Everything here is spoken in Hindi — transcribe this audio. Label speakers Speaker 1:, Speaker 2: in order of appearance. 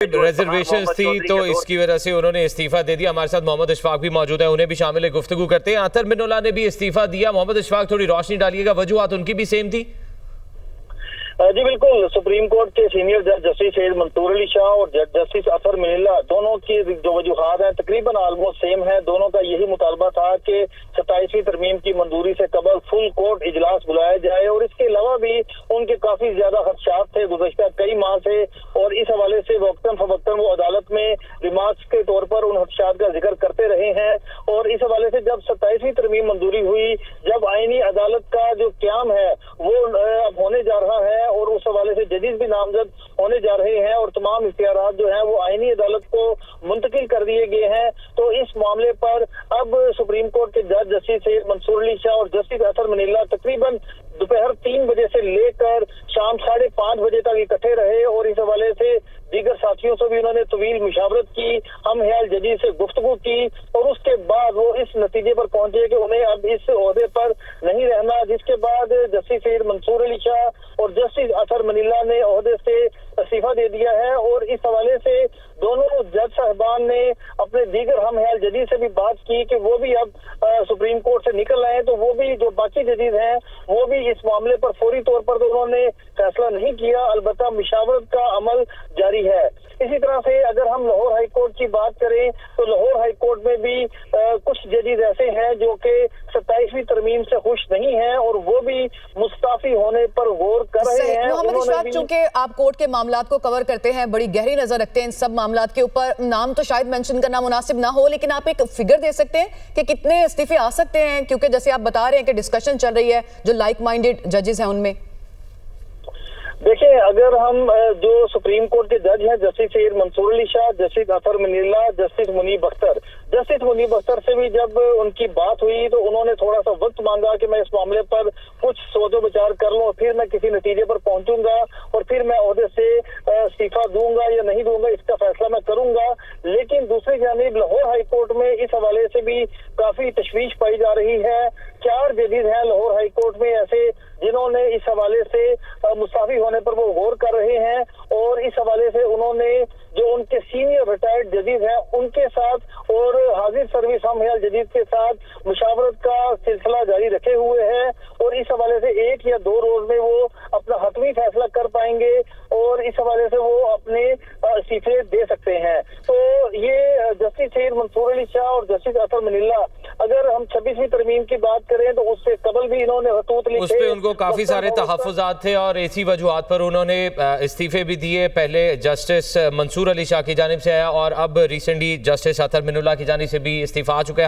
Speaker 1: रिजर्वेशन थी तो इसकी वजह से उन्होंने इस्तीफा दे दिया। हमारे साथ मोहम्मद इशफाक भी मौजूद है, उन्हें भी शामिल गुफ्तगू करते हैं। अतर मिनुल्लाह ने भी इस्तीफा दिया। मोहम्मद इशफाक, थोड़ी रोशनी डालिएगा, वजूहात उनकी भी सेम थी?
Speaker 2: जी बिल्कुल, सुप्रीम कोर्ट के सीनियर जज जस्टिस सैयद मंसूर अली शाह और जस्टिस अतर मिनुल्लाह दोनों की जो वजूहात हैं तकरीबन ऑलमोस्ट सेम है। दोनों का यही मुतालबा था कि 27वीं तरमीम की मंजूरी से कबल फुल कोर्ट इजलास बुलाया जाए, और इसके अलावा भी उनके काफी ज्यादा खदशात थे गुज़श्ता कई माह से, और इस हवाले से वक्तन फवक्तन वो अदालत में रिमार्क्स के तौर पर उन खदशात का जिक्र करते रहे हैं। और इस हवाले से जब 27वीं तरमीम मंजूरी हुई, जब आईनी अदालत का जो क्याम है वो अब होने जा रहा है और उस हवाले से जजेस भी नामजद होने जा रहे हैं और तमाम इख्तियारात जो हैं वो आईनी अदालत को मुंतकिल कर दिए गए हैं, तो इस मामले पर अब सुप्रीम कोर्ट के जज जस्टिस सैयद मंसूर अली शाह और जस्टिस अतर मिनुल्लाह तकरीबन दोपहर 3 बजे से लेकर शाम 5:30 बजे तक इकट्ठे रहे, और इस हवाले से दीगर साथियों से भी उन्होंने तवील मुशावरत की, हम ख्याल जजेस से गुफ्तगू की, और उसके बाद वो इस नतीजे पर पहुंचे कि उन्हें अब इस ओहदे पर नहीं रहना, जिसके बाद जस्टिस सैयद मंसूर अली शाह और जस्टिस अतर मिनुल्लाह ने ओहदे से इस्तीफा दे दिया है। और इस हवाले से दोनों जज साहबान ने अपने दीगर हम ख्याल जजेस से भी बात की कि वो भी अब सुप्रीम कोर्ट से निकल आए, तो वो भी जो बाकी जजेस हैं वो भी इस मामले पर फौरी तौर पर तो उन्होंने फैसला नहीं किया, अलबत्ता मुशावरत का अमल जारी है। इसी तरह से अगर हम लाहौर हाई कोर्ट की बात करें तो लाहौर हाई कोर्ट में भी कुछ जजेस ऐसे हैं जो कि 27वीं तरमीम से खुश नहीं हैं, और वो भी मुस्ताफी होने पर गौर कर रहे हैं।
Speaker 3: मोहम्मद इशफाक, चूंकि आप कोर्ट के मामलात को कवर करते हैं, बड़ी गहरी नजर रखते हैं इन सब मामलात के ऊपर, नाम तो शायद मेंशन करना मुनासिब ना हो, लेकिन आप एक फिगर दे सकते हैं कि कितने इस्तीफे आ सकते हैं, क्योंकि जैसे आप बता रहे हैं कि डिस्कशन चल रही है जो लाइक माइंडेड जजेस हैं उनमें।
Speaker 2: देखिए, अगर हम जो सुप्रीम कोर्ट के जज हैं जस्टिस सैयद मंसूर अली शाह, जस्टिस अतर मिनुल्लाह, जस्टिस मुनीब अख्तर से भी जब उनकी बात हुई तो उन्होंने थोड़ा सा वक्त मांगा कि मैं इस मामले पर कुछ सोचो विचार कर लूं, फिर मैं किसी नतीजे पर पहुंचूंगा और फिर मैं ओहदे से इस्तीफा दूंगा या नहीं दूंगा इसका फैसला मैं करूंगा। लेकिन दूसरी जानिब लाहौर हाई कोर्ट में इस हवाले से भी काफी तशवीश पाई जा रही है। 4 जजेस हैं लाहौर हाई कोर्ट में ऐसे जिन्होंने इस हवाले से मुस्ताफी होने पर वो गौर कर रहे हैं, और इस हवाले से उन्होंने जो उनके सीनियर रिटायर्ड जजेस हैं उनके साथ और हाजिर सर्विस हम ख्याल जजेस के साथ मुशावरत का सिलसिला जारी रखे हुए हैं, और इस हवाले से 1 या 2 रोज में वो अपना हतमी फैसला कर पाएंगे और इस हवाले से वो अपने इस्तीफे दे सकते हैं। तो ये जस्टिस सैयद मंसूर अली शाह और जस्टिस अतर मिनुल्लाह, अगर हम 26वीं तरमीम की बात करें तो उससे कबल भी इन्होंने खतूत लिखे,
Speaker 1: उस पे उनको काफी सारे तहफ़्फ़ुज़ात थे और इसी वजूहात पर उन्होंने इस्तीफे भी दिए। पहले जस्टिस मंसूर अली शाह की जानिब से आया और अब रिसेंटली जस्टिस अतर मिनुल्लाह की जानिब से भी इस्तीफा आ चुका है।